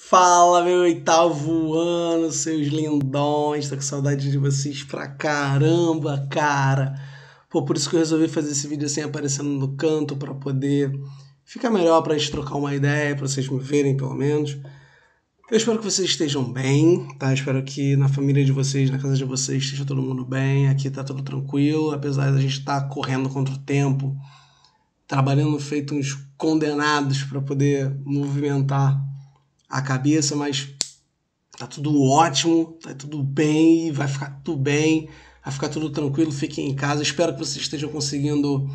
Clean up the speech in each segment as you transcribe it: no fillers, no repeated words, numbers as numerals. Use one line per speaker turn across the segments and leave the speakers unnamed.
Fala, meu oitavo ano, seus lindões. Tô com saudade de vocês pra caramba, cara. Pô, por isso que eu resolvi fazer esse vídeo assim, aparecendo no canto, pra poder ficar melhor, pra gente trocar uma ideia, pra vocês me verem, pelo menos. Eu espero que vocês estejam bem, tá? Eu espero que na família de vocês, na casa de vocês, esteja todo mundo bem. Aqui tá tudo tranquilo, apesar da gente estar correndo contra o tempo, trabalhando feito uns condenados pra poder movimentar a cabeça, mas tá tudo ótimo, tá tudo bem, vai ficar tudo bem, vai ficar tudo tranquilo, fiquem em casa. Espero que vocês estejam conseguindo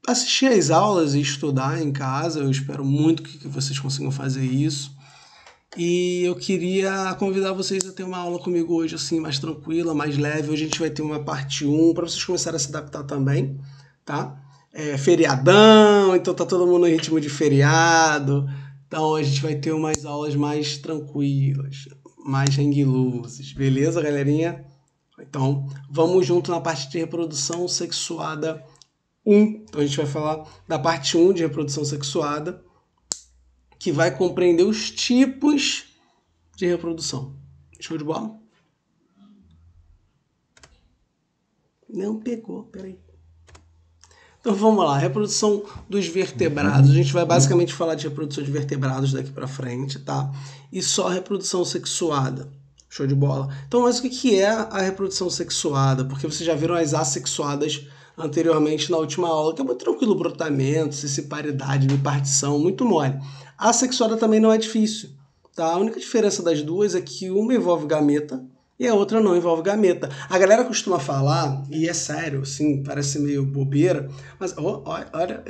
assistir às aulas e estudar em casa. Eu espero muito que vocês consigam fazer isso. E eu queria convidar vocês a ter uma aula comigo hoje, assim, mais tranquila, mais leve. Hoje a gente vai ter uma parte 1 para vocês começarem a se adaptar também, tá? É feriadão, então tá todo mundo no ritmo de feriado. Então a gente vai ter umas aulas mais tranquilas, mais hang-looses, beleza, galerinha? Então vamos junto na parte de reprodução sexuada 1. Então a gente vai falar da parte 1 de reprodução sexuada, que vai compreender os tipos de reprodução. Show de bola? Não pegou, peraí. Então vamos lá, reprodução dos vertebrados. A gente vai basicamente falar de reprodução de vertebrados daqui para frente, tá? E só reprodução sexuada. Show de bola? Então, mas o que é a reprodução sexuada? Porque vocês já viram as assexuadas anteriormente na última aula, que é muito tranquilo, brotamento, cissiparidade, bipartição, muito mole. A assexuada também não é difícil, tá? A única diferença das duas é que uma envolve gameta e a outra não envolve gameta. A galera costuma falar, e é sério, assim, parece meio bobeira, mas olha,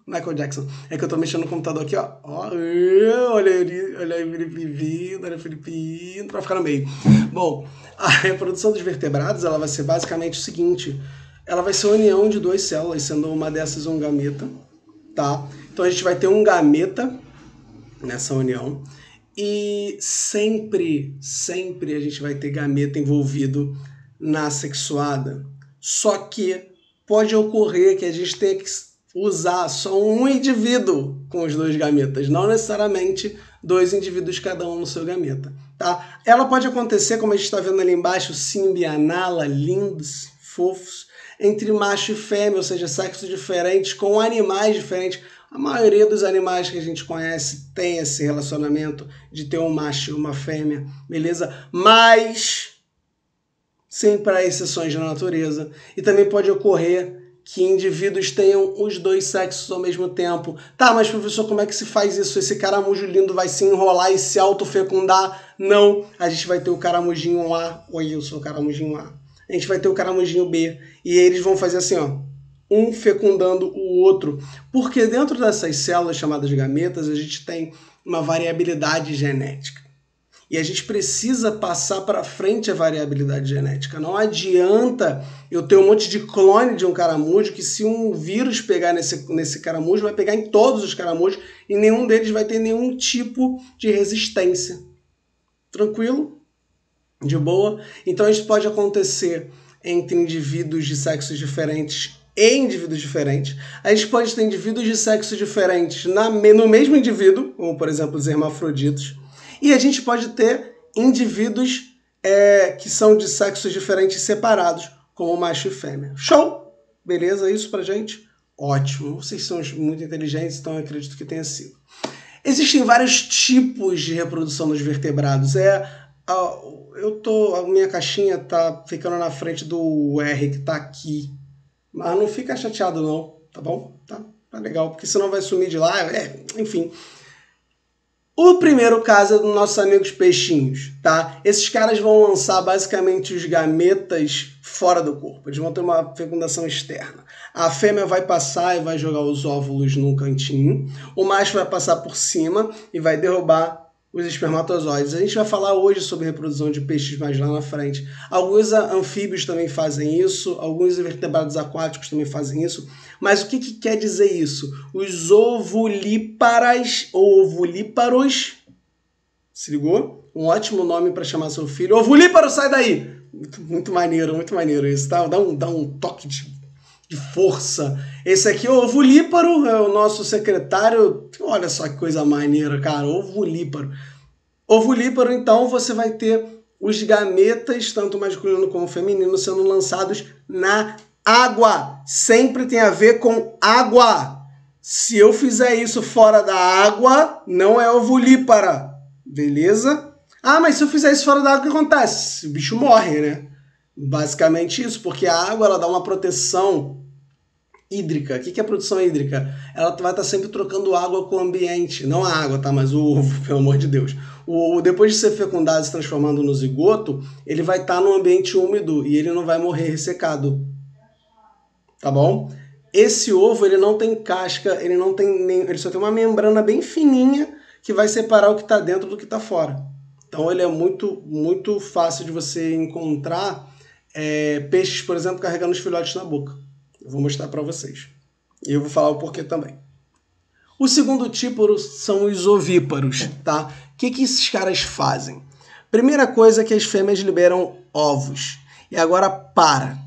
Michael Jackson. É que eu tô mexendo no computador aqui, ó. Olha aí, Felipe vindo, olha Felipe indo, pra ficar no meio. Bom, a reprodução dos vertebrados, ela vai ser basicamente o seguinte. Ela vai ser a união de duas células, sendo uma dessas um gameta, tá? Então a gente vai ter um gameta nessa união. E sempre a gente vai ter gameta envolvido na sexuada. Só que pode ocorrer que a gente tenha que usar só um indivíduo com os dois gametas, não necessariamente dois indivíduos cada um no seu gameta, tá? Ela pode acontecer, como a gente está vendo ali embaixo, simbianala, lindos, fofos, entre macho e fêmea, ou seja, sexos diferentes, com animais diferentes. A maioria dos animais que a gente conhece tem esse relacionamento de ter um macho e uma fêmea, beleza? Mas sempre há exceções na natureza. E também pode ocorrer que indivíduos tenham os dois sexos ao mesmo tempo. Tá, mas professor, como é que se faz isso? Esse caramujo lindo vai se enrolar e se autofecundar? Não, a gente vai ter o caramujinho A. Oi, eu sou o caramujinho A. A gente vai ter o caramujinho B. E eles vão fazer assim, ó, um fecundando o outro. Porque dentro dessas células chamadas gametas, a gente tem uma variabilidade genética. E a gente precisa passar para frente a variabilidade genética. Não adianta eu ter um monte de clone de um caramujo que se um vírus pegar nesse caramujo, vai pegar em todos os caramujos e nenhum deles vai ter nenhum tipo de resistência. Tranquilo? De boa? Então isso pode acontecer entre indivíduos de sexos diferentes e indivíduos diferentes. A gente pode ter indivíduos de sexos diferentes no mesmo indivíduo, como por exemplo os hermafroditos. E a gente pode ter indivíduos que são de sexos diferentes separados, como macho e fêmea. Show? Beleza? Isso pra gente? Ótimo. Vocês são muito inteligentes, então eu acredito que tenha sido. Existem vários tipos de reprodução dos vertebrados. A minha caixinha tá ficando na frente do R que tá aqui. Mas não fica chateado não, tá bom? Tá legal, porque senão vai sumir de lá. Enfim. O primeiro caso é dos nossos amigos peixinhos, tá? Esses caras vão lançar basicamente os gametas fora do corpo. Eles vão ter uma fecundação externa. A fêmea vai passar e vai jogar os óvulos num cantinho. O macho vai passar por cima e vai derrubar os espermatozoides. A gente vai falar hoje sobre reprodução de peixes mais lá na frente. Alguns anfíbios também fazem isso, alguns invertebrados aquáticos também fazem isso. Mas o que quer dizer isso? Os ovulíparas ou ovulíparos, se ligou? Um ótimo nome para chamar seu filho. Ovulíparo, sai daí! Muito maneiro isso, tá? Dá um toque de força. Esse aqui é o ovulíparo, é o nosso secretário. Olha só que coisa maneira, cara. Ovulíparo. Ovulíparo, então, você vai ter os gametas, tanto masculino como feminino, sendo lançados na água. Sempre tem a ver com água. Se eu fizer isso fora da água, não é ovulípara. Beleza? Ah, mas se eu fizer isso fora da água, o que acontece? O bicho morre, né? Basicamente isso, porque a água ela dá uma proteção hídrica. O que é proteção hídrica? Ela vai estar sempre trocando água com o ambiente. Não a água, tá? Mas o ovo, pelo amor de Deus. Depois de ser fecundado e se transformando no zigoto, ele vai estar no ambiente úmido e ele não vai morrer ressecado. Tá bom? Esse ovo, ele não tem casca, ele só tem uma membrana bem fininha que vai separar o que está dentro do que está fora. Então ele é muito fácil de você encontrar peixes, por exemplo, carregando os filhotes na boca. Eu vou mostrar para vocês. E eu vou falar o porquê também. O segundo tipo são os ovíparos, tá? O que esses caras fazem? Primeira coisa é que as fêmeas liberam ovos. E agora para.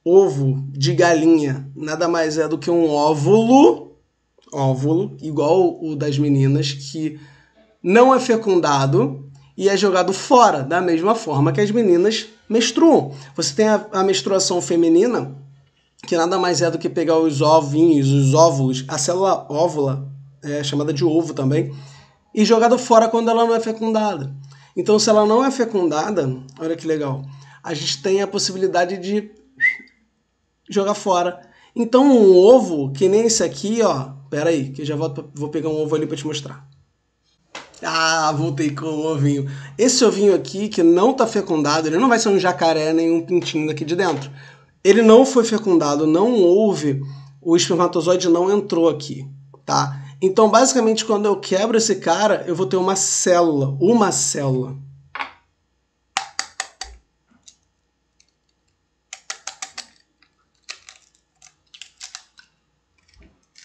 Ovo de galinha nada mais é do que um óvulo, igual o das meninas, que não é fecundado e é jogado fora, da mesma forma que as meninas menstruam. Você tem a menstruação feminina, que nada mais é do que pegar os ovinhos, os óvulos, a célula óvula, chamada de ovo também, e jogado fora quando ela não é fecundada. Então, se ela não é fecundada, olha que legal, a gente tem a possibilidade de jogar fora. Então, um ovo, que nem esse aqui, ó, pera aí, que eu já vou pegar um ovo ali para te mostrar. Ah, voltei com o ovinho. Esse ovinho aqui, que não está fecundado, ele não vai ser um jacaré nem um pintinho daqui de dentro. Ele não foi fecundado, não houve, o espermatozoide não entrou aqui, tá? Então, basicamente, quando eu quebro esse cara, eu vou ter uma célula.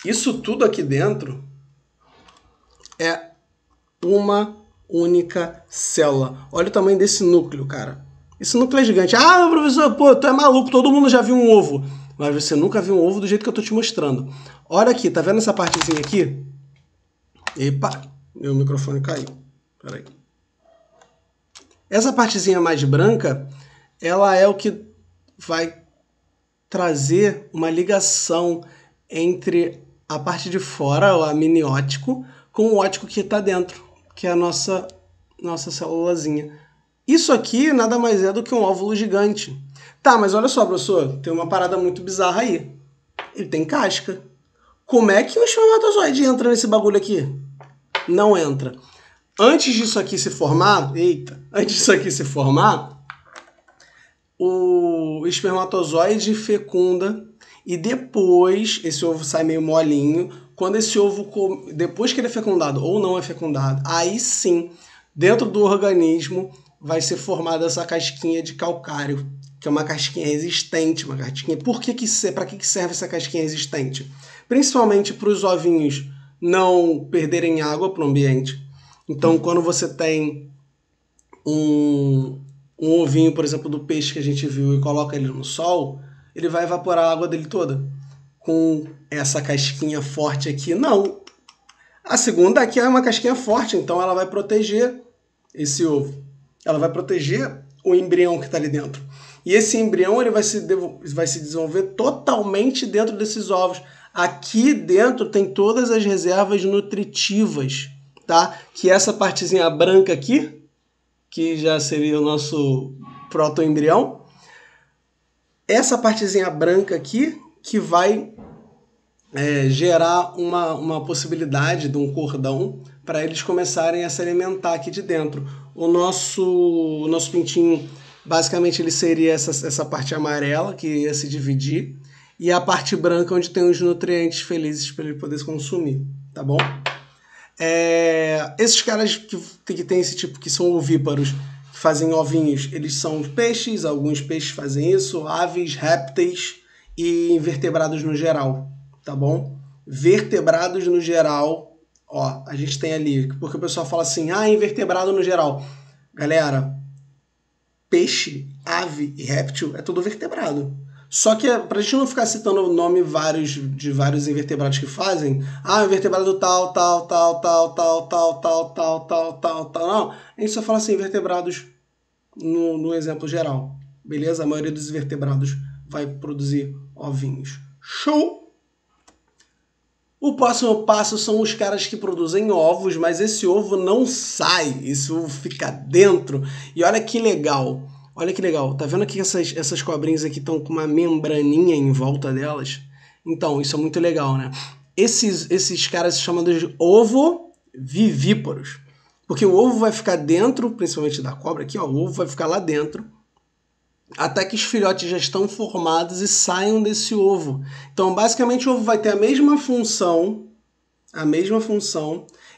Isso tudo aqui dentro é uma única célula. Olha o tamanho desse núcleo, cara. Esse núcleo é gigante. Ah, professor, pô, tu é maluco, todo mundo já viu um ovo. Mas você nunca viu um ovo do jeito que eu tô te mostrando. Olha aqui, tá vendo essa partezinha aqui? Epa, meu microfone caiu. Peraí. Essa partezinha mais branca, ela é o que vai trazer uma ligação entre a parte de fora, o amniótico, com o ótico que está dentro, que é a nossa célulazinha. Isso aqui nada mais é do que um óvulo gigante. Tá, mas olha só, professor, tem uma parada muito bizarra aí. Ele tem casca. Como é que o espermatozoide entra nesse bagulho aqui? Não entra. Antes disso aqui se formar, o espermatozoide fecunda e depois esse ovo sai meio molinho. Quando esse ovo, depois que ele é fecundado ou não é fecundado, aí sim, dentro do organismo vai ser formada essa casquinha de calcário, que é uma casquinha resistente, uma casquinha. Para que serve essa casquinha resistente? Principalmente para os ovinhos não perderem água para o ambiente. Então, quando você tem um ovinho, por exemplo, do peixe que a gente viu e coloca ele no sol, ele vai evaporar a água dele toda. Com essa casquinha forte aqui, não. A segunda aqui é uma casquinha forte, então ela vai proteger esse ovo. Ela vai proteger o embrião que está ali dentro. E esse embrião ele vai se desenvolver totalmente dentro desses ovos. Aqui dentro tem todas as reservas nutritivas, tá? Que essa partezinha branca aqui, que já seria o nosso protoembrião, essa partezinha branca aqui que vai gerar uma possibilidade de um cordão para eles começarem a se alimentar aqui de dentro. O nosso pintinho, basicamente, ele seria essa parte amarela que ia se dividir e a parte branca onde tem os nutrientes felizes para ele poder consumir, tá bom? Esses caras que tem esse tipo, que são ovíparos, que fazem ovinhos, eles são peixes, alguns peixes fazem isso, aves, répteis e invertebrados no geral, tá bom? Vertebrados no geral, ó, a gente tem ali, porque o pessoal fala assim, invertebrado no geral. Galera, peixe, ave e réptil é tudo vertebrado. Só que pra gente não ficar citando o nome de vários invertebrados que fazem, invertebrado tal, não. A gente só fala assim, invertebrados no exemplo geral, beleza? A maioria dos invertebrados vai produzir ovinhos. Show! O próximo passo são os caras que produzem ovos, mas esse ovo não sai, esse ovo fica dentro. E olha que legal. Olha que legal, tá vendo que essas cobrinhas aqui estão com uma membraninha em volta delas? Então, isso é muito legal, né? Esses caras se chamam de ovovivíparos. Porque o ovo vai ficar dentro, principalmente da cobra aqui, ó, o ovo vai ficar lá dentro, até que os filhotes já estão formados e saiam desse ovo. Então, basicamente, o ovo vai ter a mesma função,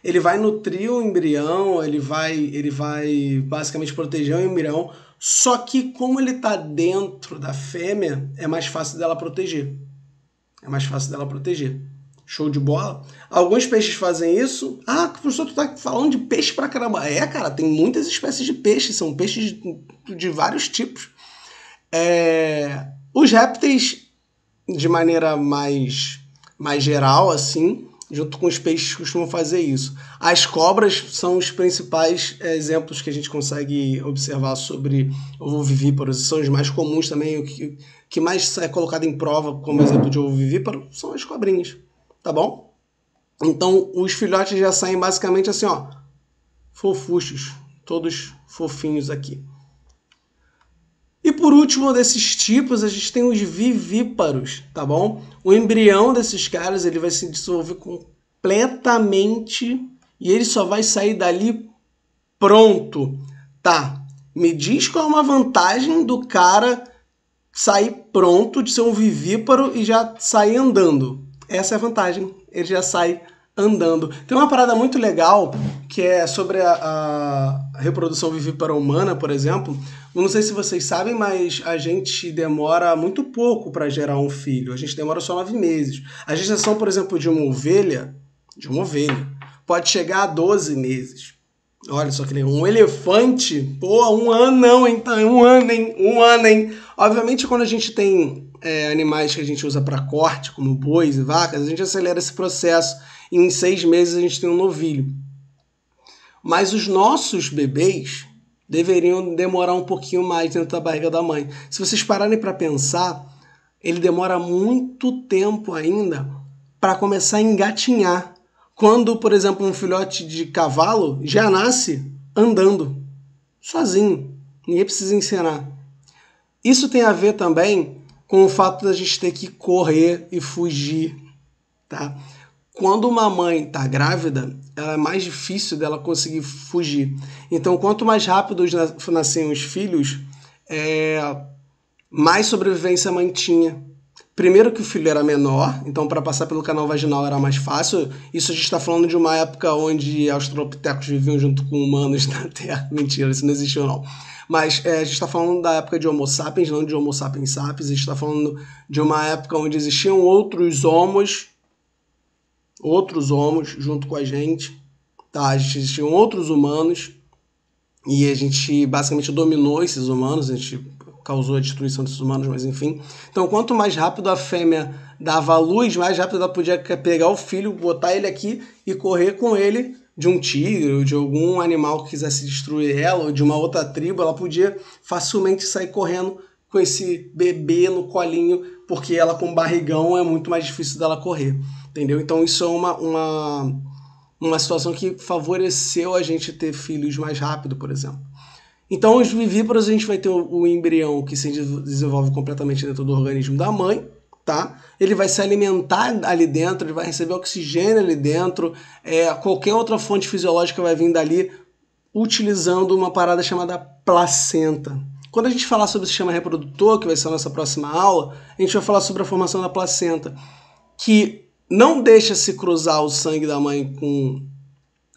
ele vai nutrir o embrião, ele vai basicamente proteger o embrião, só que como ele está dentro da fêmea, é mais fácil dela proteger. Show de bola? Alguns peixes fazem isso. Professor, tu tá falando de peixe pra caramba. Cara, tem muitas espécies de peixes, são peixes de vários tipos. Os répteis, de maneira mais geral, assim, junto com os peixes, costumam fazer isso. As cobras são os principais exemplos que a gente consegue observar sobre ovovivíparos, são os mais comuns também. O que mais é colocado em prova como exemplo de ovovivíparo são as cobrinhas, tá bom? Então, os filhotes já saem basicamente assim, ó, fofuchos, todos fofinhos aqui. E por último desses tipos, a gente tem os vivíparos, tá bom? O embrião desses caras, ele vai se dissolver completamente e ele só vai sair dali pronto. Tá, me diz qual é uma vantagem do cara sair pronto de ser um vivíparo e já sair andando. Essa é a vantagem, ele já sai andando. Tem uma parada muito legal que é sobre a reprodução vivípara humana, por exemplo. Eu não sei se vocês sabem, mas a gente demora muito pouco para gerar um filho. A gente demora só 9 meses. A gestação, por exemplo, de uma ovelha, pode chegar a 12 meses. Olha só que legal. Um elefante, um ano não, então, um ano, hein? Obviamente, quando a gente tem animais que a gente usa para corte, como bois e vacas, a gente acelera esse processo. E em 6 meses a gente tem um novilho. Mas os nossos bebês deveriam demorar um pouquinho mais dentro da barriga da mãe. Se vocês pararem para pensar, ele demora muito tempo ainda para começar a engatinhar. Quando, por exemplo, um filhote de cavalo já nasce andando, sozinho. Ninguém precisa ensinar. Isso tem a ver também com o fato da gente ter que correr e fugir, tá? Quando uma mãe está grávida, ela é mais difícil dela conseguir fugir. Então, quanto mais rápido nascem os filhos, mais sobrevivência a mãe tinha. Primeiro que o filho era menor, então para passar pelo canal vaginal era mais fácil. Isso a gente está falando de uma época onde australopitecos viviam junto com humanos na Terra. Mentira, isso não existiu não. Mas a gente está falando da época de Homo sapiens, não de Homo sapiens sapiens. A gente está falando de uma época onde existiam outros homos junto com a gente, tá? Existiam outros humanos e a gente basicamente dominou esses humanos, a gente causou a destruição desses humanos, mas enfim. Então, quanto mais rápido a fêmea dava a luz, mais rápido ela podia pegar o filho, botar ele aqui e correr com ele de um tigre ou de algum animal que quisesse destruir ela, ou de uma outra tribo, ela podia facilmente sair correndo com esse bebê no colinho, porque ela com barrigão é muito mais difícil dela correr. Entendeu? Então isso é uma situação que favoreceu a gente ter filhos mais rápido, por exemplo. Então os vivíparos a gente vai ter o embrião que se desenvolve completamente dentro do organismo da mãe, tá? Ele vai se alimentar ali dentro, ele vai receber oxigênio ali dentro, qualquer outra fonte fisiológica vai vir dali utilizando uma parada chamada placenta. Quando a gente falar sobre o sistema reprodutor, que vai ser a nossa próxima aula, a gente vai falar sobre a formação da placenta, que não deixa se cruzar o sangue da mãe com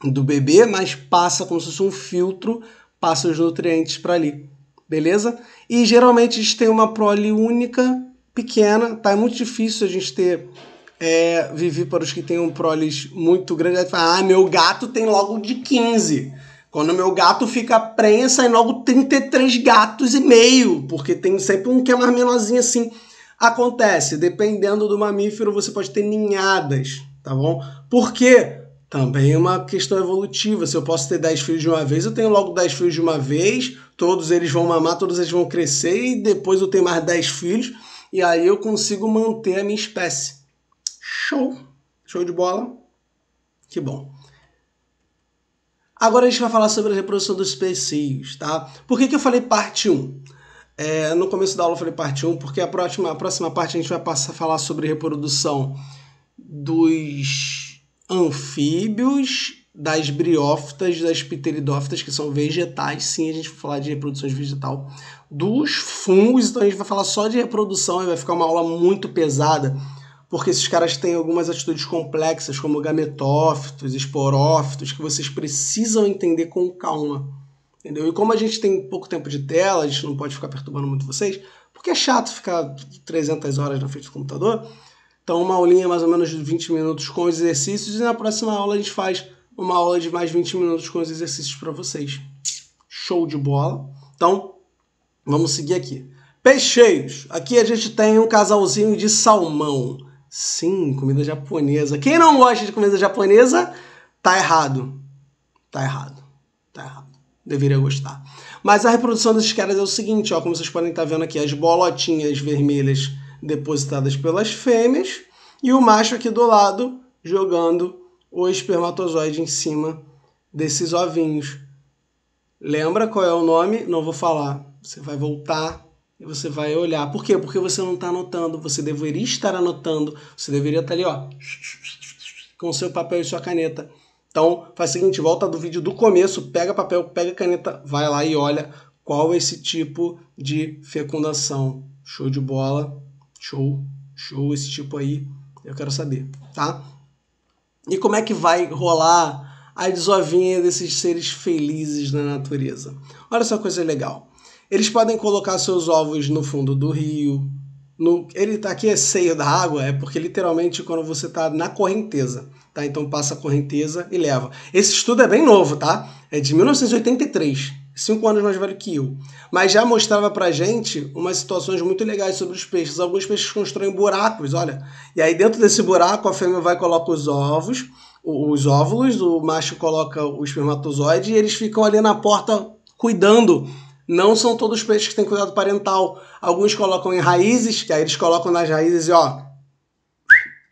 do bebê, mas passa como se fosse um filtro, passa os nutrientes para ali, beleza? E geralmente a gente tem uma prole única, pequena, tá? É muito difícil a gente ter vivíparos que tenham proles muito grandes. Aí fala, meu gato tem logo de 15. Quando meu gato fica prenha, sai logo 33 gatos e meio, porque tem sempre um que é mais menorzinho assim. Acontece, dependendo do mamífero, você pode ter ninhadas, tá bom? Por quê? Também é uma questão evolutiva. Se eu posso ter 10 filhos de uma vez, eu tenho logo 10 filhos de uma vez, todos eles vão mamar, todos eles vão crescer, e depois eu tenho mais 10 filhos, e aí eu consigo manter a minha espécie. Show! Show de bola? Que bom. Agora a gente vai falar sobre a reprodução dos peixinhos, tá? Por que eu falei parte 1? No começo da aula eu falei parte 1, porque a próxima parte a gente vai passar a falar sobre reprodução dos anfíbios, das briófitas, das pteridófitas, que são vegetais. Sim, a gente vai falar de reprodução vegetal. Dos fungos, então a gente vai falar só de reprodução e vai ficar uma aula muito pesada, porque esses caras têm algumas atitudes complexas, como gametófitos, esporófitos, que vocês precisam entender com calma. Entendeu? E como a gente tem pouco tempo de tela, a gente não pode ficar perturbando muito vocês, porque é chato ficar 300 horas na frente do computador. Então uma aulinha mais ou menos de 20 minutos com os exercícios, e na próxima aula a gente faz uma aula de mais 20 minutos com os exercícios para vocês. Show de bola! Então, vamos seguir aqui. Peixeiros. Aqui a gente tem um casalzinho de salmão. Sim, comida japonesa. Quem não gosta de comida japonesa, tá errado. Tá errado. Tá errado. Deveria gostar. Mas a reprodução desses caras é o seguinte, ó, como vocês podem estar vendo aqui, as bolotinhas vermelhas depositadas pelas fêmeas e o macho aqui do lado jogando o espermatozoide em cima desses ovinhos. Lembra qual é o nome? Não vou falar. Você vai voltar e você vai olhar. Por quê? Porque você não está anotando. Você deveria estar anotando. Você deveria estar ali, ó, com seu papel e sua caneta. Então, faz o seguinte, volta do vídeo do começo, pega papel, pega caneta, vai lá e olha qual é esse tipo de fecundação. Show de bola. Show. Show esse tipo aí. Eu quero saber, tá? E como é que vai rolar a desovinha desses seres felizes na natureza? Olha só que coisa legal. Eles podem colocar seus ovos no fundo do rio. Ele tá aqui, é seio da água, é porque literalmente quando você tá na correnteza, tá? Então passa a correnteza e leva. Esse estudo é bem novo, tá? É de 1983, 5 anos mais velho que eu. Mas já mostrava pra gente umas situações muito legais sobre os peixes. Alguns peixes constroem buracos, olha. E aí dentro desse buraco a fêmea vai e coloca os ovos, os óvulos, o macho coloca o espermatozoide e eles ficam ali na porta cuidando. Não são todos os peixes que têm cuidado parental. Alguns colocam em raízes, que aí eles colocam nas raízes e ó,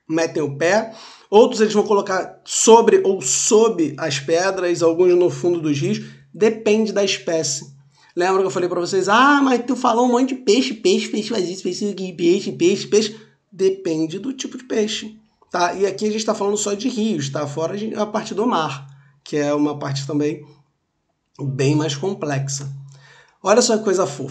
metem o pé. Outros eles vão colocar sobre ou sob as pedras, alguns no fundo dos rios. Depende da espécie. Lembra que eu falei para vocês? Ah, mas tu falou um monte de peixe faz isso, peixe. Depende do tipo de peixe. Tá? E aqui a gente está falando só de rios, tá? Fora a parte do mar, que é uma parte também bem mais complexa. Olha só que coisa fofa.